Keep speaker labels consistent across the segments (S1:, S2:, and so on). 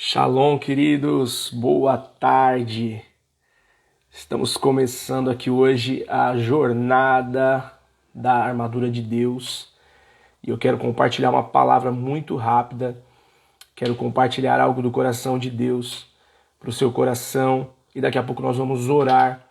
S1: Shalom, queridos, boa tarde. Estamos começando aqui hoje a jornada da armadura de Deus e eu quero compartilhar uma palavra muito rápida. Quero compartilhar algo do coração de Deus para o seu coração e daqui a pouco nós vamos orar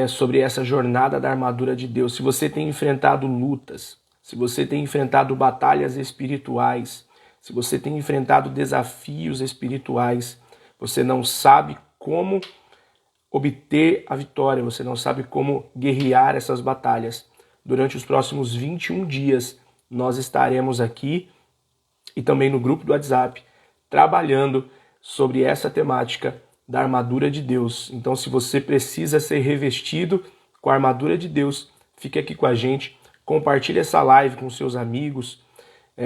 S1: sobre essa jornada da armadura de Deus. Se você tem enfrentado lutas, se você tem enfrentado batalhas espirituais, se você tem enfrentado desafios espirituais, você não sabe como obter a vitória, você não sabe como guerrear essas batalhas. Durante os próximos 21 dias, nós estaremos aqui e também no grupo do WhatsApp, trabalhando sobre essa temática da armadura de Deus. Então, se você precisa ser revestido com a armadura de Deus, fique aqui com a gente, compartilhe essa live com seus amigos,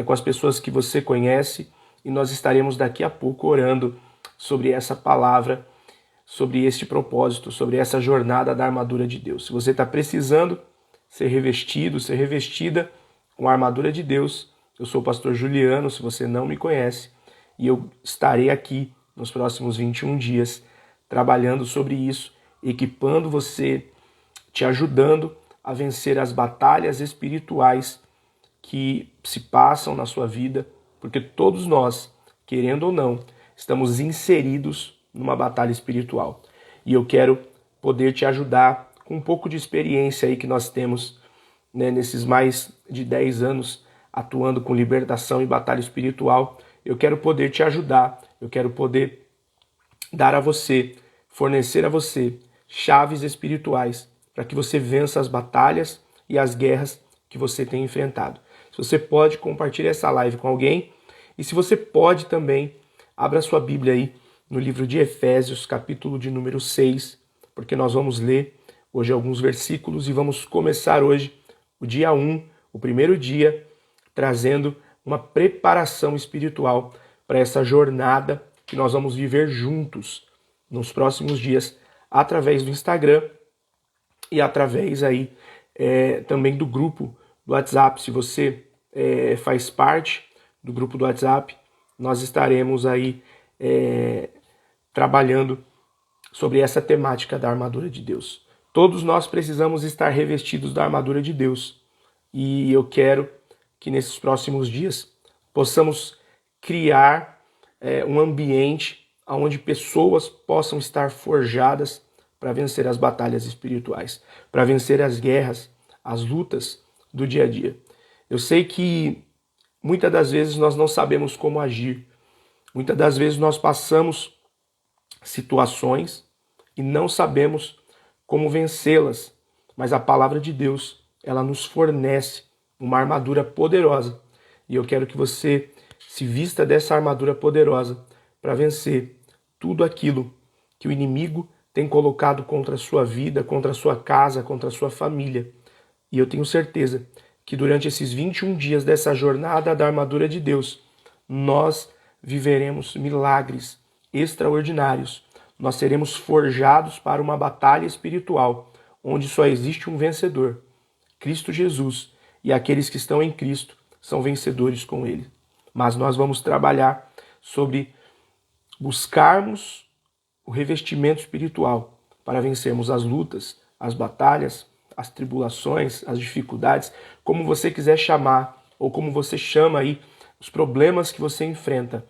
S1: com as pessoas que você conhece, e nós estaremos daqui a pouco orando sobre essa palavra, sobre este propósito, sobre essa jornada da armadura de Deus. Se você está precisando ser revestido, ser revestida com a armadura de Deus, eu sou o pastor Juliano, se você não me conhece, e eu estarei aqui nos próximos 21 dias trabalhando sobre isso, equipando você, te ajudando a vencer as batalhas espirituais que se passam na sua vida, porque todos nós, querendo ou não, estamos inseridos numa batalha espiritual. E eu quero poder te ajudar com um pouco de experiência aí que nós temos, nesses mais de 10 anos atuando com libertação e batalha espiritual. Eu quero poder te ajudar, eu quero poder dar a você, fornecer a você chaves espirituais para que você vença as batalhas e as guerras que você tem enfrentado. Se você pode, compartilhe essa live com alguém. E se você pode também, abra sua Bíblia aí no livro de Efésios, capítulo de número 6, porque nós vamos ler hoje alguns versículos e vamos começar hoje o dia 1, o primeiro dia, trazendo uma preparação espiritual para essa jornada que nós vamos viver juntos nos próximos dias, através do Instagram e através aí também do grupo do WhatsApp. Se você faz parte do grupo do WhatsApp, nós estaremos aí trabalhando sobre essa temática da armadura de Deus. Todos nós precisamos estar revestidos da armadura de Deus. E eu quero que nesses próximos dias possamos criar um ambiente onde pessoas possam estar forjadas para vencer as batalhas espirituais, para vencer as guerras, as lutas do dia a dia. Eu sei que muitas das vezes nós não sabemos como agir. Muitas das vezes nós passamos situações e não sabemos como vencê-las, mas a palavra de Deus, ela nos fornece uma armadura poderosa. E eu quero que você se vista dessa armadura poderosa para vencer tudo aquilo que o inimigo tem colocado contra a sua vida, contra a sua casa, contra a sua família. E eu tenho certeza que durante esses 21 dias dessa jornada da armadura de Deus, nós viveremos milagres extraordinários. Nós seremos forjados para uma batalha espiritual, onde só existe um vencedor, Cristo Jesus, e aqueles que estão em Cristo são vencedores com Ele. Mas nós vamos trabalhar sobre buscarmos o revestimento espiritual para vencermos as lutas, as batalhas, as tribulações, as dificuldades, como você quiser chamar, ou como você chama aí, os problemas que você enfrenta.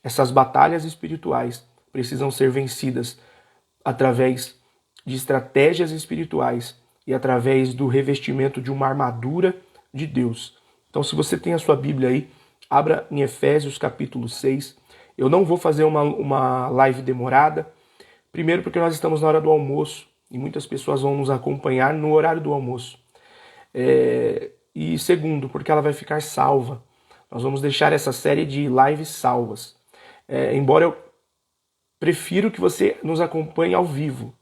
S1: Essas batalhas espirituais precisam ser vencidas através de estratégias espirituais e através do revestimento de uma armadura de Deus. Então, se você tem a sua Bíblia aí, abra em Efésios capítulo 6. Eu não vou fazer uma live demorada. Primeiro porque nós estamos na hora do almoço e muitas pessoas vão nos acompanhar no horário do almoço. E segundo, porque ela vai ficar salva. Nós vamos deixar essa série de lives salvas. Embora eu prefiro que você nos acompanhe ao vivo,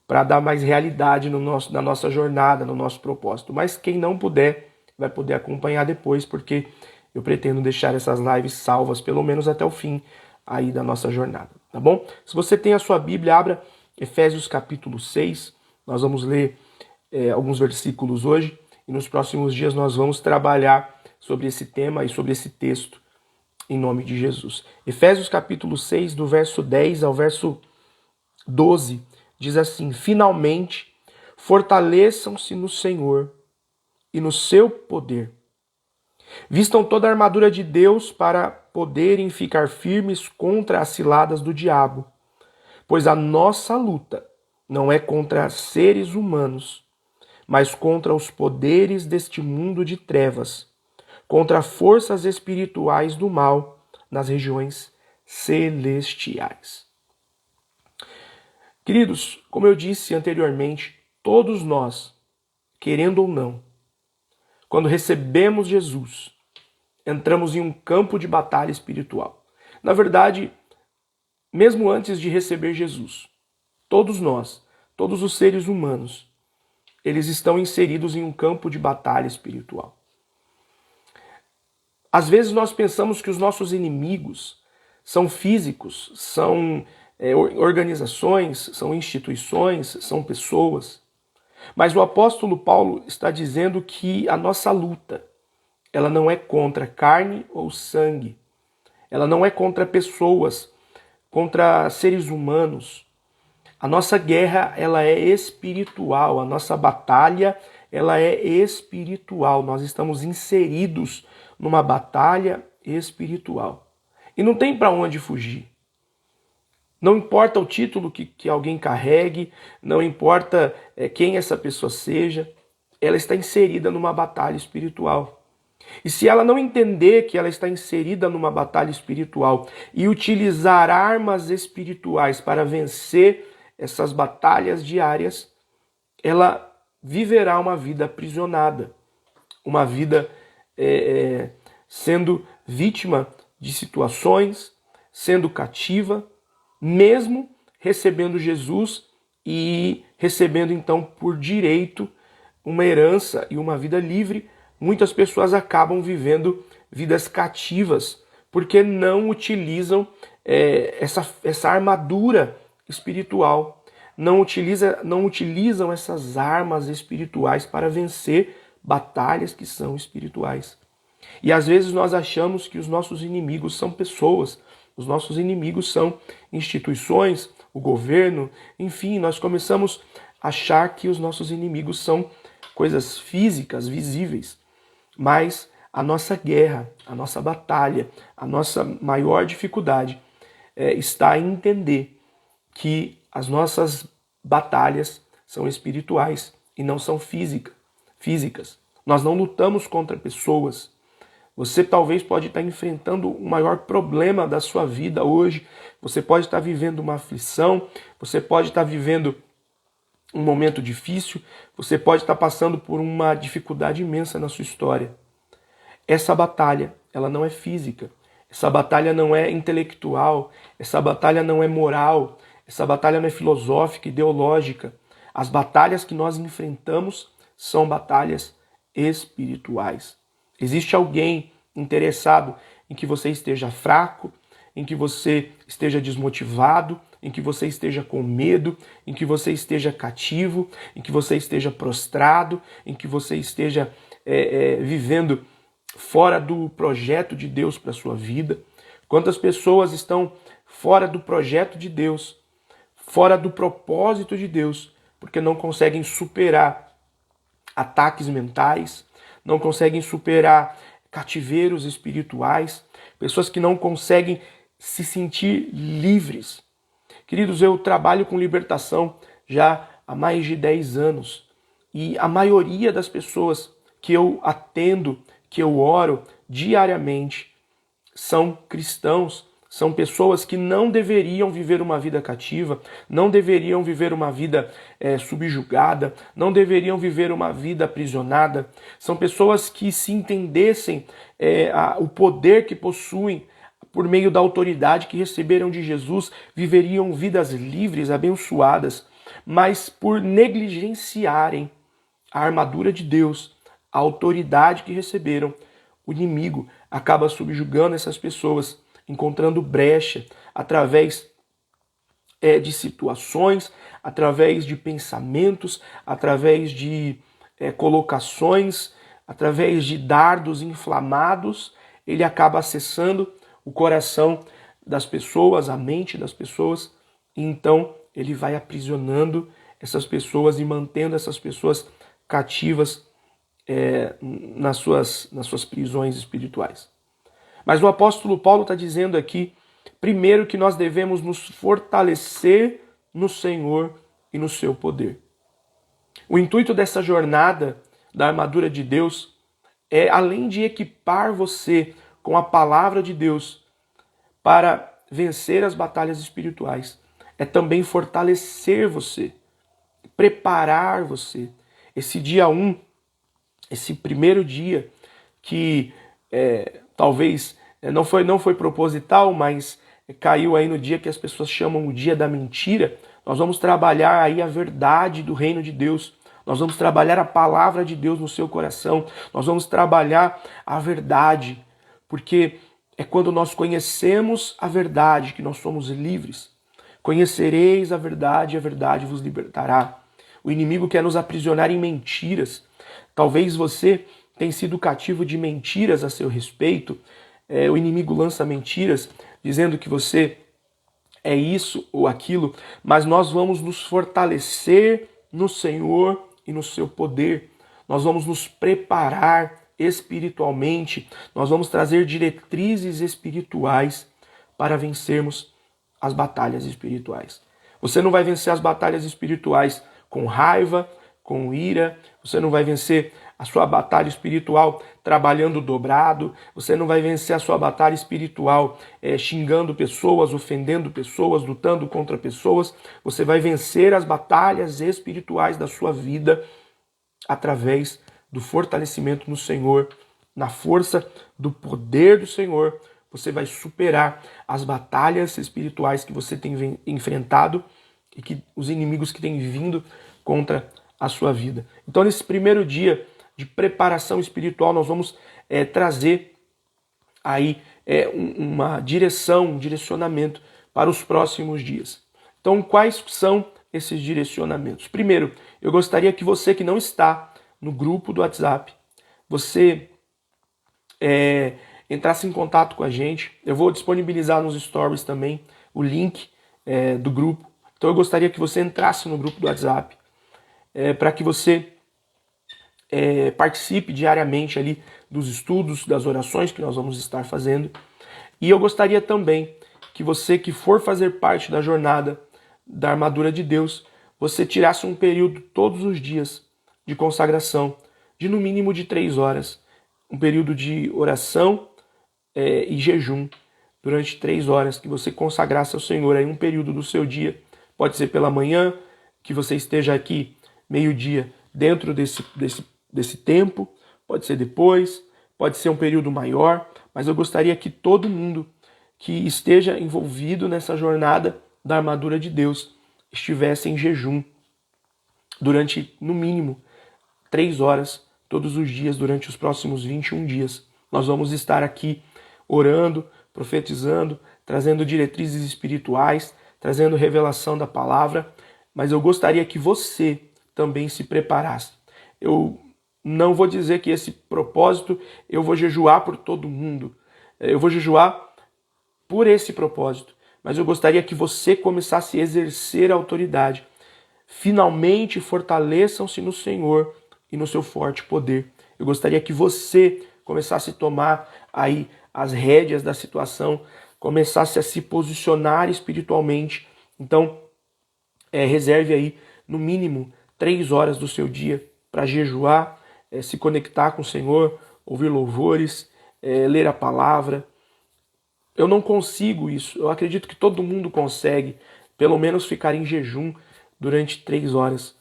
S1: para dar mais realidade na nossa jornada, no nosso propósito. Mas quem não puder, vai poder acompanhar depois, porque eu pretendo deixar essas lives salvas, pelo menos até o fim aí da nossa jornada, tá bom? Se você tem a sua Bíblia, abra Efésios capítulo 6, nós vamos ler alguns versículos hoje, e nos próximos dias nós vamos trabalhar sobre esse tema e sobre esse texto. em nome de Jesus. Efésios capítulo 6, do verso 10 ao verso 12, diz assim: finalmente, fortaleçam-se no Senhor e no seu poder. Vistam toda a armadura de Deus para poderem ficar firmes contra as ciladas do diabo, pois a nossa luta não é contra seres humanos, mas contra os poderes deste mundo de trevas, contra forças espirituais do mal nas regiões celestiais. Queridos, como eu disse anteriormente, todos nós, querendo ou não, quando recebemos Jesus, entramos em um campo de batalha espiritual. Na verdade, mesmo antes de receber Jesus, todos nós, todos os seres humanos, eles estão inseridos em um campo de batalha espiritual. Às vezes nós pensamos que os nossos inimigos são físicos, são organizações, são instituições, são pessoas. Mas o apóstolo Paulo está dizendo que a nossa luta, ela não é contra carne ou sangue. Ela não é contra pessoas, contra seres humanos. A nossa guerra, ela é espiritual. A nossa batalha, ela é espiritual. Nós estamos inseridos numa batalha espiritual. E não tem para onde fugir. Não importa o título que alguém carregue, não importa quem essa pessoa seja, ela está inserida numa batalha espiritual. E se ela não entender que ela está inserida numa batalha espiritual e utilizar armas espirituais para vencer essas batalhas diárias, ela viverá uma vida aprisionada, uma vida sendo vítima de situações, sendo cativa, mesmo recebendo Jesus e recebendo então por direito uma herança e uma vida livre. Muitas pessoas acabam vivendo vidas cativas porque não utilizam essa armadura espiritual, não utilizam essas armas espirituais para vencer batalhas que são espirituais. E às vezes nós achamos que os nossos inimigos são pessoas, os nossos inimigos são instituições, o governo, enfim, nós começamos a achar que os nossos inimigos são coisas físicas, visíveis. Mas a nossa guerra, a nossa batalha, a nossa maior dificuldade está em entender que as nossas batalhas são espirituais e não são físicas. Nós não lutamos contra pessoas. Você talvez pode estar enfrentando o maior problema da sua vida hoje. Você pode estar vivendo uma aflição, você pode estar vivendo um momento difícil, você pode estar passando por uma dificuldade imensa na sua história. Essa batalha, ela não é física. Essa batalha não é intelectual, essa batalha não é moral, essa batalha não é filosófica, ideológica. As batalhas que nós enfrentamos são batalhas espirituais. Existe alguém interessado em que você esteja fraco, em que você esteja desmotivado, em que você esteja com medo, em que você esteja cativo, em que você esteja prostrado, em que você esteja vivendo fora do projeto de Deus para a sua vida. Quantas pessoas estão fora do projeto de Deus, fora do propósito de Deus, porque não conseguem superar ataques mentais, não conseguem superar cativeiros espirituais, pessoas que não conseguem se sentir livres. Queridos, eu trabalho com libertação já há mais de 10 anos e a maioria das pessoas que eu atendo, que eu oro diariamente, são cristãos, são pessoas que não deveriam viver uma vida cativa, não deveriam viver uma vida subjugada, não deveriam viver uma vida aprisionada. São pessoas que, se entendessem o poder que possuem por meio da autoridade que receberam de Jesus, viveriam vidas livres, abençoadas, mas por negligenciarem a armadura de Deus, a autoridade que receberam, o inimigo acaba subjugando essas pessoas, encontrando brecha através de situações, através de pensamentos, através de colocações, através de dardos inflamados, ele acaba acessando o coração das pessoas, a mente das pessoas, e então ele vai aprisionando essas pessoas e mantendo essas pessoas cativas nas suas prisões espirituais. Mas o apóstolo Paulo está dizendo aqui, primeiro, que nós devemos nos fortalecer no Senhor e no seu poder. O intuito dessa jornada da armadura de Deus é, além de equipar você com a palavra de Deus para vencer as batalhas espirituais, é também fortalecer você, preparar você. Esse dia 1, esse primeiro dia que talvez não foi proposital, mas caiu aí no dia que as pessoas chamam o dia da mentira, nós vamos trabalhar aí a verdade do reino de Deus. Nós vamos trabalhar a palavra de Deus no seu coração. Nós vamos trabalhar a verdade, porque é quando nós conhecemos a verdade que nós somos livres. Conhecereis a verdade e a verdade vos libertará. O inimigo quer nos aprisionar em mentiras. Talvez você tenha sido cativo de mentiras a seu respeito. O inimigo lança mentiras dizendo que você é isso ou aquilo, mas nós vamos nos fortalecer no Senhor e no seu poder. Nós vamos nos preparar espiritualmente, nós vamos trazer diretrizes espirituais para vencermos as batalhas espirituais. Você não vai vencer as batalhas espirituais com raiva, com ira, você não vai vencer a sua batalha espiritual trabalhando dobrado, você não vai vencer a sua batalha espiritual xingando pessoas, ofendendo pessoas, lutando contra pessoas. Você vai vencer as batalhas espirituais da sua vida através do fortalecimento no Senhor, na força do poder do Senhor. Você vai superar as batalhas espirituais que você tem enfrentado e que os inimigos que têm vindo contra a sua vida. Então, nesse primeiro dia de preparação espiritual, nós vamos trazer aí uma direção, um direcionamento para os próximos dias. Então, quais são esses direcionamentos? Primeiro, eu gostaria que você que não está no grupo do WhatsApp, você entrasse em contato com a gente. Eu vou disponibilizar nos stories também o link do grupo. Então, eu gostaria que você entrasse no grupo do WhatsApp para que você participe diariamente ali dos estudos, das orações que nós vamos estar fazendo. E eu gostaria também que você que for fazer parte da jornada da armadura de Deus, você tirasse um período todos os dias de consagração, de no mínimo de 3 horas, um período de oração e jejum durante 3 horas, que você consagrasse ao Senhor aí um período do seu dia. Pode ser pela manhã, que você esteja aqui meio-dia dentro desse tempo, pode ser depois, pode ser um período maior, mas eu gostaria que todo mundo que esteja envolvido nessa jornada da armadura de Deus estivesse em jejum durante, no mínimo, 3 horas todos os dias durante os próximos 21 dias. Nós vamos estar aqui orando, profetizando, trazendo diretrizes espirituais, trazendo revelação da palavra, mas eu gostaria que você também se preparasse. Eu não vou dizer que esse propósito eu vou jejuar por todo mundo. Eu vou jejuar por esse propósito. Mas eu gostaria que você começasse a exercer a autoridade. Finalmente fortaleçam-se no Senhor e no seu forte poder. Eu gostaria que você começasse a tomar aí as rédeas da situação, começasse a se posicionar espiritualmente. Então, reserve aí no mínimo 3 horas do seu dia para jejuar, se conectar com o Senhor, ouvir louvores, ler a palavra. Eu não consigo isso. Eu acredito que todo mundo consegue, pelo menos ficar em jejum durante 3 horas,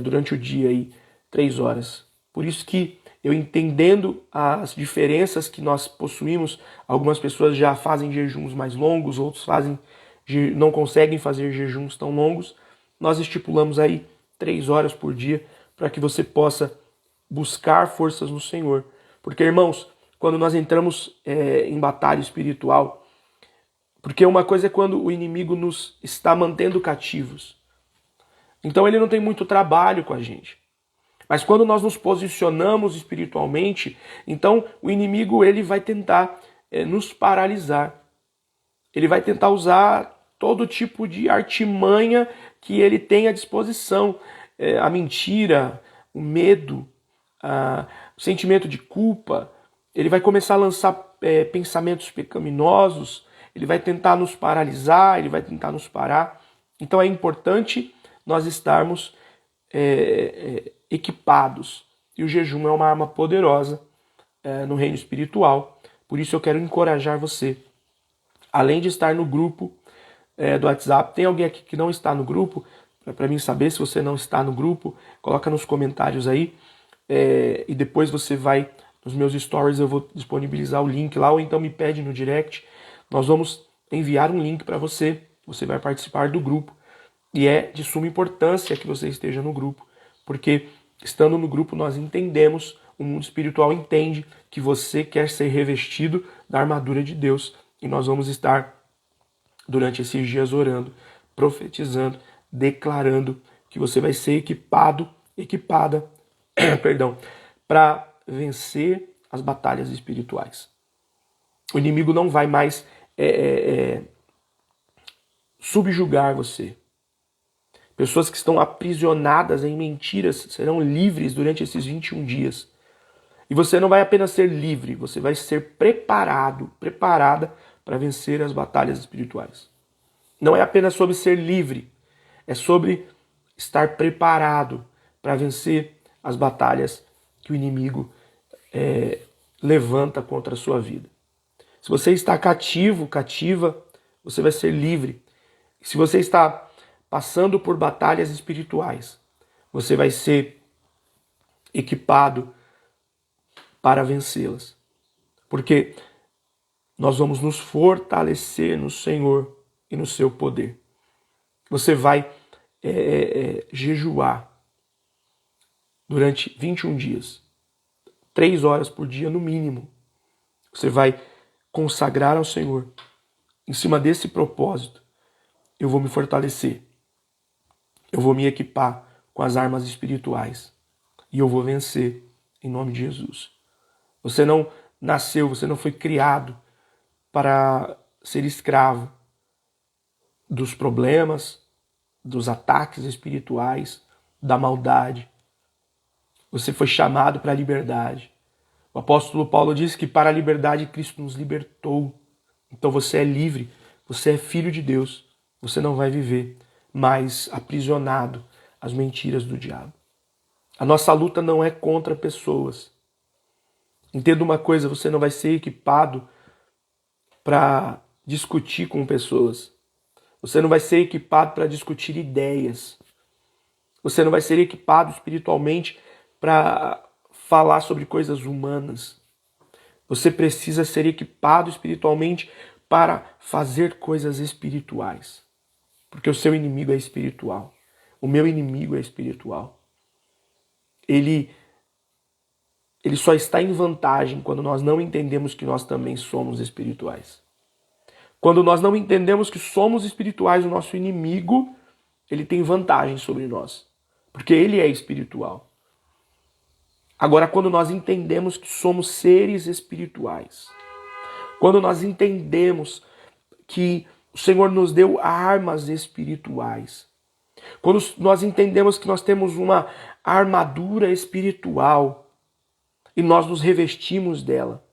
S1: durante o dia aí, 3 horas. Por isso que eu, entendendo as diferenças que nós possuímos, algumas pessoas já fazem jejuns mais longos, outros não conseguem fazer jejuns tão longos. Nós estipulamos aí 3 horas por dia para que você possa buscar forças no Senhor. Porque, irmãos, quando nós entramos em batalha espiritual, porque uma coisa é quando o inimigo nos está mantendo cativos. Então ele não tem muito trabalho com a gente. Mas quando nós nos posicionamos espiritualmente, então o inimigo ele vai tentar nos paralisar. Ele vai tentar usar todo tipo de artimanha que ele tem à disposição. A mentira, o medo, o sentimento de culpa. Ele vai começar a lançar pensamentos pecaminosos. Ele vai tentar nos paralisar, ele vai tentar nos parar. Então é importante nós estarmos equipados. E o jejum é uma arma poderosa no reino espiritual. Por isso eu quero encorajar você. Além de estar no grupo do WhatsApp, tem alguém aqui que não está no grupo? Para mim saber se você não está no grupo, coloca nos comentários aí. E depois você vai, nos meus stories eu vou disponibilizar o link lá, ou então me pede no direct. Nós vamos enviar um link para você. Você vai participar do grupo. E é de suma importância que você esteja no grupo, porque estando no grupo nós entendemos, o mundo espiritual entende que você quer ser revestido da armadura de Deus. E nós vamos estar, durante esses dias, orando, profetizando, declarando que você vai ser equipada, para vencer as batalhas espirituais. O inimigo não vai mais subjugar você. Pessoas que estão aprisionadas em mentiras serão livres durante esses 21 dias. E você não vai apenas ser livre, você vai ser preparada para vencer as batalhas espirituais. Não é apenas sobre ser livre, é sobre estar preparado para vencer as batalhas que o inimigo levanta contra a sua vida. Se você está cativa, você vai ser livre. Se você está passando por batalhas espirituais, você vai ser equipado para vencê-las. Porque nós vamos nos fortalecer no Senhor e no seu poder. Você vai jejuar durante 21 dias. 3 horas por dia no mínimo. Você vai consagrar ao Senhor. Em cima desse propósito, eu vou me fortalecer. Eu vou me equipar com as armas espirituais. E eu vou vencer em nome de Jesus. Você não nasceu, você não foi criado para ser escravo dos problemas, dos ataques espirituais, da maldade. Você foi chamado para a liberdade. O apóstolo Paulo diz que para a liberdade Cristo nos libertou. Então você é livre, você é filho de Deus. Você não vai viver mais aprisionado às mentiras do diabo. A nossa luta não é contra pessoas. Entenda uma coisa, você não vai ser equipado para discutir com pessoas. Você não vai ser equipado para discutir ideias. Você não vai ser equipado espiritualmente para falar sobre coisas humanas. Você precisa ser equipado espiritualmente para fazer coisas espirituais. Porque o seu inimigo é espiritual. O meu inimigo é espiritual. Ele só está em vantagem quando nós não entendemos que nós também somos espirituais. Quando nós não entendemos que somos espirituais, o nosso inimigo, ele tem vantagem sobre nós. Porque ele é espiritual. Agora, quando nós entendemos que somos seres espirituais, quando nós entendemos que o Senhor nos deu armas espirituais, quando nós entendemos que nós temos uma armadura espiritual e nós nos revestimos dela,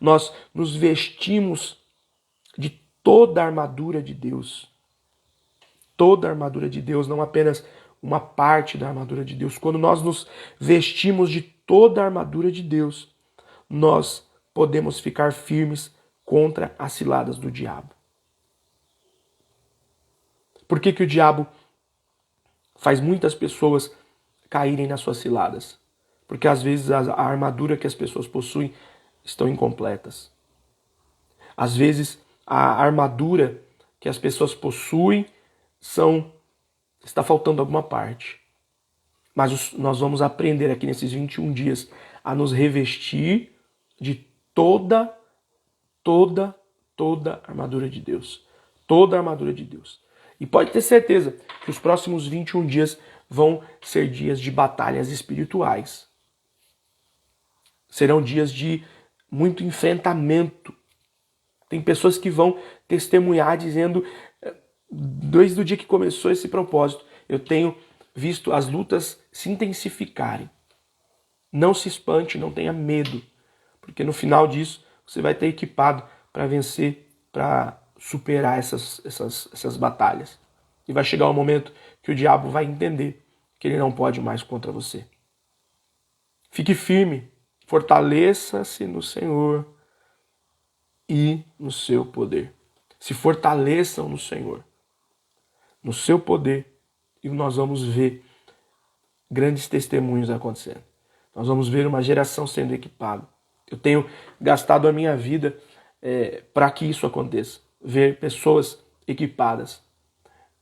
S1: nós nos vestimos de toda a armadura de Deus. Toda a armadura de Deus, não apenas uma parte da armadura de Deus. Quando nós nos vestimos de toda a armadura de Deus, nós podemos ficar firmes contra as ciladas do diabo. Por que o diabo faz muitas pessoas caírem nas suas ciladas? Porque às vezes a armadura que as pessoas possuem estão incompletas. Às vezes a armadura que as pessoas possuem está faltando alguma parte. Mas nós vamos aprender aqui nesses 21 dias a nos revestir de toda a armadura de Deus. Toda a armadura de Deus. E pode ter certeza que os próximos 21 dias vão ser dias de batalhas espirituais. Serão dias de muito enfrentamento Tem pessoas que vão testemunhar dizendo, desde o dia que começou esse propósito, eu tenho visto as lutas se intensificarem. Não se espante, não tenha medo, porque no final disso você vai ter equipado para vencer, para superar essas batalhas. E vai chegar um momento que o diabo vai entender que ele não pode mais contra você. Fique firme, fortaleça-se no Senhor e no seu poder. Se fortaleçam no Senhor, no seu poder, e nós vamos ver grandes testemunhos acontecendo. Nós vamos ver uma geração sendo equipada. Eu tenho gastado a minha vida para que isso aconteça. Ver pessoas equipadas.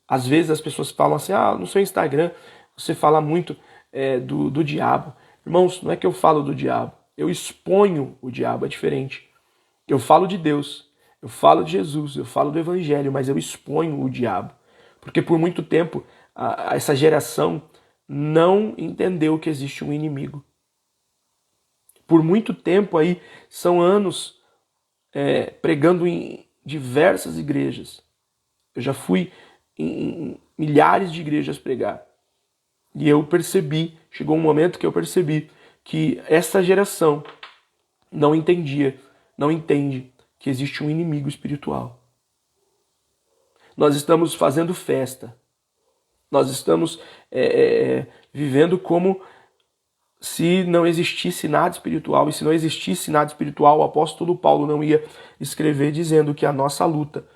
S1: Às vezes as pessoas falam assim, no seu Instagram você fala muito do diabo. Irmãos, não é que eu falo do diabo. Eu exponho o diabo, é diferente. Eu falo de Deus, eu falo de Jesus, eu falo do Evangelho, mas eu exponho o diabo. Porque por muito tempo essa geração não entendeu que existe um inimigo. Por muito tempo aí, são anos pregando em diversas igrejas. Eu já fui em milhares de igrejas pregar. E eu percebi, chegou um momento que eu percebi que essa geração não entende que existe um inimigo espiritual. Nós estamos fazendo festa. Nós estamos vivendo como se não existisse nada espiritual. E se não existisse nada espiritual, o apóstolo Paulo não ia escrever dizendo que a nossa luta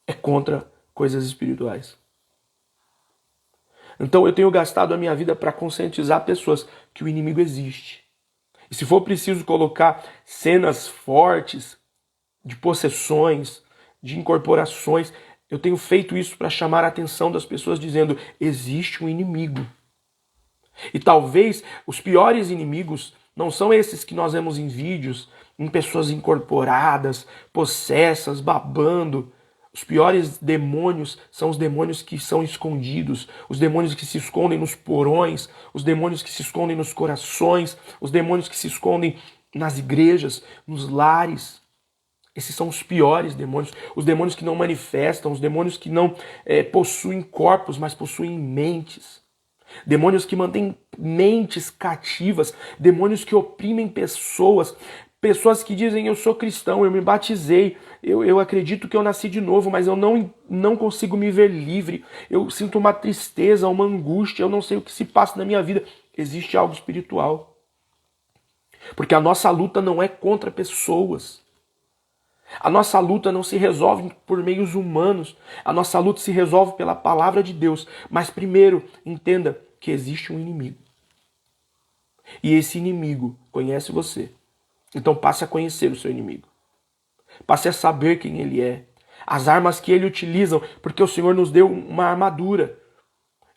S1: é contra coisas espirituais. Então eu tenho gastado a minha vida para conscientizar pessoas que o inimigo existe. E se for preciso colocar cenas fortes de possessões, de incorporações, eu tenho feito isso para chamar a atenção das pessoas dizendo, existe um inimigo. E talvez os piores inimigos não são esses que nós vemos em vídeos, em pessoas incorporadas, possessas, babando. Os piores demônios são os demônios que são escondidos, os demônios que se escondem nos porões, os demônios que se escondem nos corações, os demônios que se escondem nas igrejas, nos lares. Esses são os piores demônios, os demônios que não manifestam, os demônios que não possuem corpos, mas possuem mentes. Demônios que mantêm mentes cativas, demônios que oprimem pessoas, pessoas que dizem, eu sou cristão, eu me batizei, eu acredito que eu nasci de novo, mas eu não consigo me ver livre, eu sinto uma tristeza, uma angústia, eu não sei o que se passa na minha vida. Existe algo espiritual. Porque a nossa luta não é contra pessoas. A nossa luta não se resolve por meios humanos. A nossa luta se resolve pela palavra de Deus. Mas primeiro, entenda que existe um inimigo. E esse inimigo conhece você. Então passe a conhecer o seu inimigo. Passe a saber quem ele é. As armas que ele utiliza, porque o Senhor nos deu uma armadura.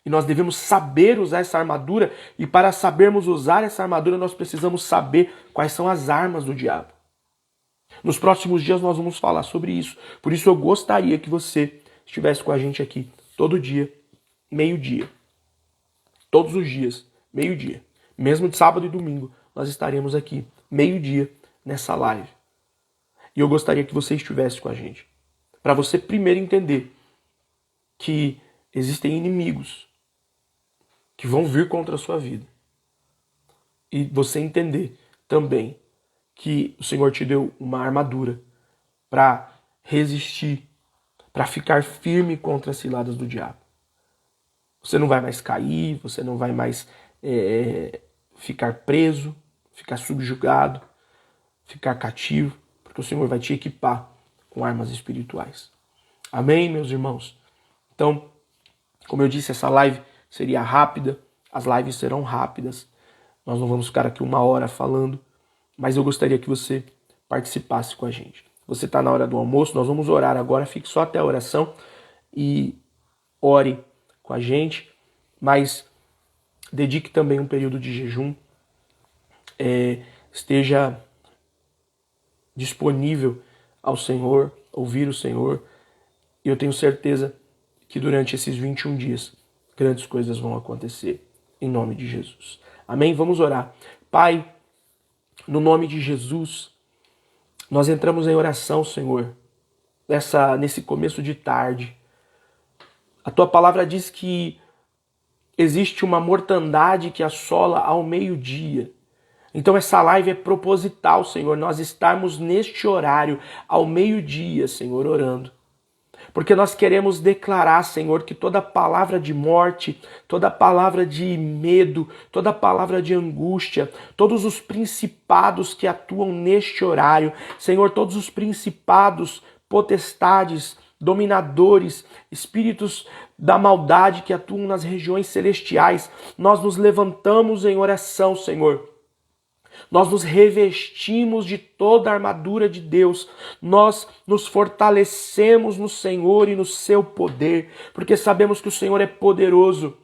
S1: E nós devemos saber usar essa armadura. E para sabermos usar essa armadura, nós precisamos saber quais são as armas do diabo. Nos próximos dias nós vamos falar sobre isso. Por isso eu gostaria que você estivesse com a gente aqui todo dia, meio-dia. Todos os dias, meio-dia. Mesmo de sábado e domingo, nós estaremos aqui, meio-dia, nessa live. E eu gostaria que você estivesse com a gente. Para você primeiro entender que existem inimigos que vão vir contra a sua vida. E você entender também que o Senhor te deu uma armadura para resistir, para ficar firme contra as ciladas do diabo. Você não vai mais cair, você não vai mais ficar preso, ficar subjugado, ficar cativo, porque o Senhor vai te equipar com armas espirituais. Amém, meus irmãos? Então, como eu disse, essa live seria rápida, as lives serão rápidas, nós não vamos ficar aqui 1 hora falando, mas eu gostaria que você participasse com a gente. Você está na hora do almoço, nós vamos orar agora, fique só até a oração e ore com a gente, mas dedique também um período de jejum, esteja disponível ao Senhor, ouvir o Senhor, e eu tenho certeza que durante esses 21 dias grandes coisas vão acontecer, em nome de Jesus. Amém? Vamos orar. Pai, no nome de Jesus, Nós entramos em oração, Senhor, nesse começo de tarde. A tua palavra diz que existe uma mortandade que assola ao meio-dia. Então essa live é proposital, Senhor, nós estarmos neste horário, ao meio-dia, Senhor, orando. Porque nós queremos declarar, Senhor, que toda palavra de morte, toda palavra de medo, toda palavra de angústia, todos os principados que atuam neste horário, Senhor, todos os principados, potestades, dominadores, espíritos da maldade que atuam nas regiões celestiais, nós nos levantamos em oração, Senhor. Nós nos revestimos de toda a armadura de Deus. Nós nos fortalecemos no Senhor e no seu poder, porque sabemos que o Senhor é poderoso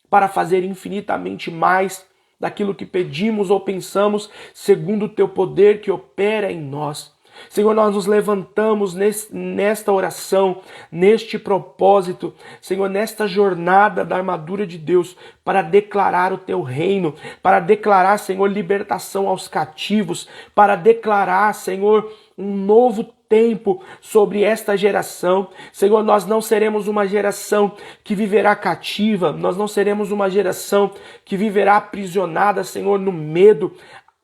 S1: para fazer infinitamente mais daquilo que pedimos ou pensamos, segundo o teu poder que opera em nós. Senhor, nós nos levantamos nesta oração, neste propósito, Senhor, nesta jornada da armadura de Deus, para declarar o teu reino, para declarar, Senhor, libertação aos cativos, para declarar, Senhor, um novo tempo sobre esta geração. Senhor, nós não seremos uma geração que viverá cativa, nós não seremos uma geração que viverá aprisionada, Senhor, no medo,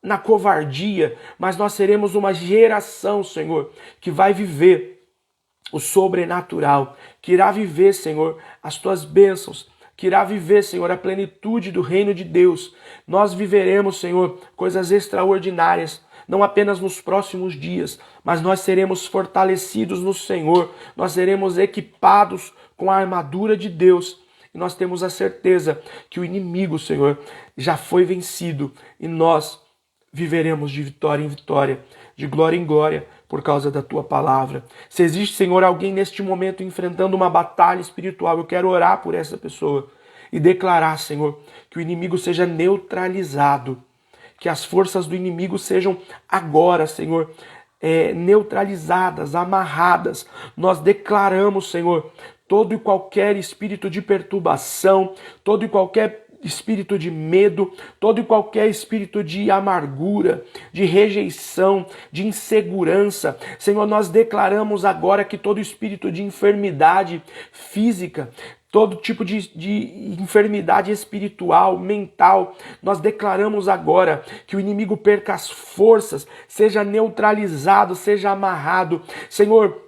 S1: na covardia, mas nós seremos uma geração, Senhor, que vai viver o sobrenatural, que irá viver, Senhor, as tuas bênçãos, que irá viver, Senhor, a plenitude do reino de Deus. Nós viveremos, Senhor, coisas extraordinárias, não apenas nos próximos dias, mas nós seremos fortalecidos no Senhor, nós seremos equipados com a armadura de Deus. E nós temos a certeza que o inimigo, Senhor, já foi vencido e nós viveremos de vitória em vitória, de glória em glória, por causa da tua palavra. Se existe, Senhor, alguém neste momento enfrentando uma batalha espiritual, eu quero orar por essa pessoa e declarar, Senhor, que o inimigo seja neutralizado, que as forças do inimigo sejam agora, Senhor, neutralizadas, amarradas. Nós declaramos, Senhor, todo e qualquer espírito de perturbação, todo e qualquer espírito de medo, todo e qualquer espírito de amargura, de rejeição, de insegurança. Senhor, nós declaramos agora que todo espírito de enfermidade física, todo tipo de enfermidade espiritual, mental, nós declaramos agora que o inimigo perca as forças, seja neutralizado, seja amarrado. Senhor,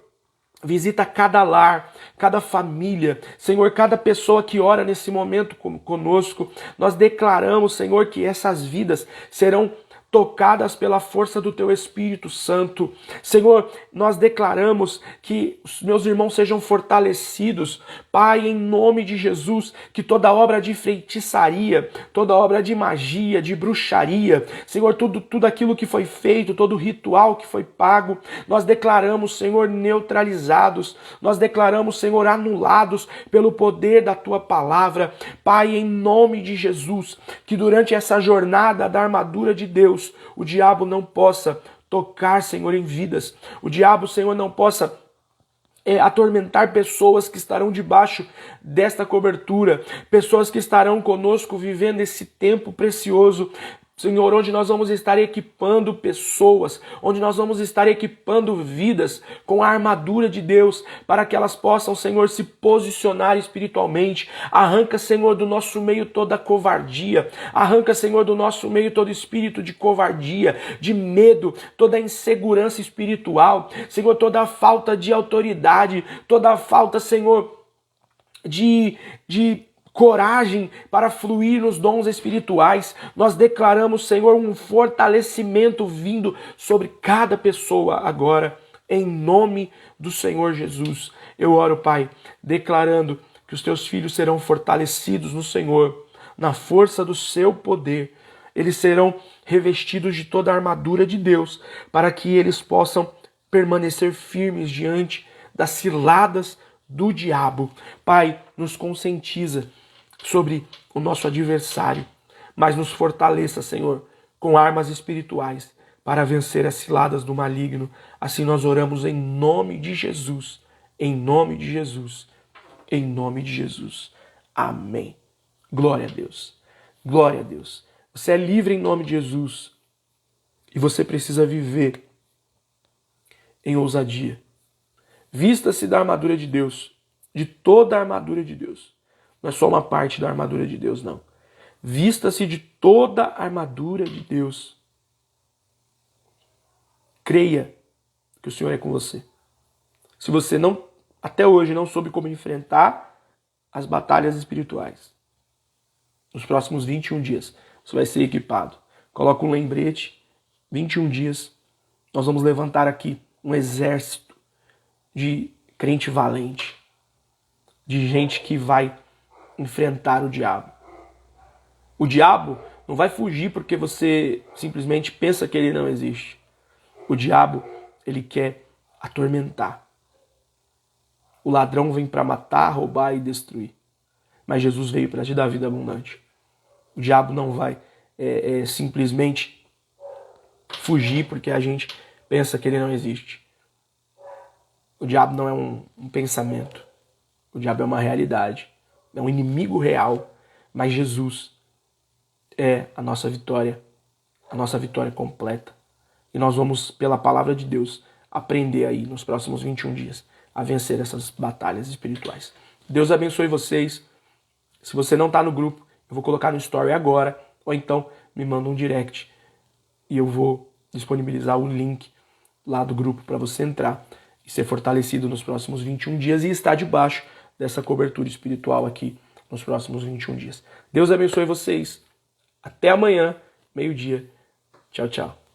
S1: visita cada lar, cada família, Senhor, cada pessoa que ora nesse momento conosco. Nós declaramos, Senhor, que essas vidas serão tocadas pela força do Teu Espírito Santo. Senhor, nós declaramos que os meus irmãos sejam fortalecidos. Pai, em nome de Jesus, que toda obra de feitiçaria, toda obra de magia, de bruxaria, Senhor, tudo aquilo que foi feito, todo ritual que foi pago, nós declaramos, Senhor, neutralizados. Nós declaramos, Senhor, anulados pelo poder da Tua palavra. Pai, em nome de Jesus, que durante essa jornada da armadura de Deus, o diabo não possa tocar, Senhor, em vidas. O diabo, Senhor, não possa atormentar pessoas que estarão debaixo desta cobertura, pessoas que estarão conosco vivendo esse tempo precioso, Senhor, onde nós vamos estar equipando pessoas, onde nós vamos estar equipando vidas com a armadura de Deus, para que elas possam, Senhor, se posicionar espiritualmente. Arranca, Senhor, do nosso meio toda covardia. Arranca, Senhor, do nosso meio todo espírito de covardia, de medo, toda insegurança espiritual. Senhor, toda a falta de autoridade, toda a falta, Senhor, de coragem para fluir nos dons espirituais. Nós declaramos, Senhor, um fortalecimento vindo sobre cada pessoa agora, em nome do Senhor Jesus. Eu oro, Pai, declarando que os teus filhos serão fortalecidos no Senhor, na força do seu poder. Eles serão revestidos de toda a armadura de Deus, para que eles possam permanecer firmes diante das ciladas do diabo. Pai, nos conscientiza sobre o nosso adversário, mas nos fortaleça, Senhor, com armas espirituais para vencer as ciladas do maligno. Assim nós oramos em nome de Jesus, em nome de Jesus, em nome de Jesus. Amém. Glória a Deus. Glória a Deus. Você é livre em nome de Jesus e você precisa viver em ousadia. Vista-se da armadura de Deus, de toda a armadura de Deus. Não é só uma parte da armadura de Deus, não. Vista-se de toda a armadura de Deus. Creia que o Senhor é com você. Se você até hoje não soube como enfrentar as batalhas espirituais, nos próximos 21 dias, você vai ser equipado. Coloca um lembrete, 21 dias, nós vamos levantar aqui um exército de crente valente, de gente que vai enfrentar o diabo. O diabo não vai fugir porque você simplesmente pensa que ele não existe. O diabo, ele quer atormentar. O ladrão vem para matar, roubar e destruir. Mas Jesus veio para te dar vida abundante. O diabo não vai simplesmente fugir porque a gente pensa que ele não existe. O diabo não é um pensamento. O diabo é uma realidade. É um inimigo real. Mas Jesus é a nossa vitória completa. E nós vamos, pela palavra de Deus, aprender aí nos próximos 21 dias a vencer essas batalhas espirituais. Deus abençoe vocês. Se você não está no grupo, eu vou colocar no story agora, ou então me manda um direct e eu vou disponibilizar o link lá do grupo para você entrar e ser fortalecido nos próximos 21 dias e estar debaixo dessa cobertura espiritual aqui nos próximos 21 dias. Deus abençoe vocês. Até amanhã, meio-dia. Tchau, tchau.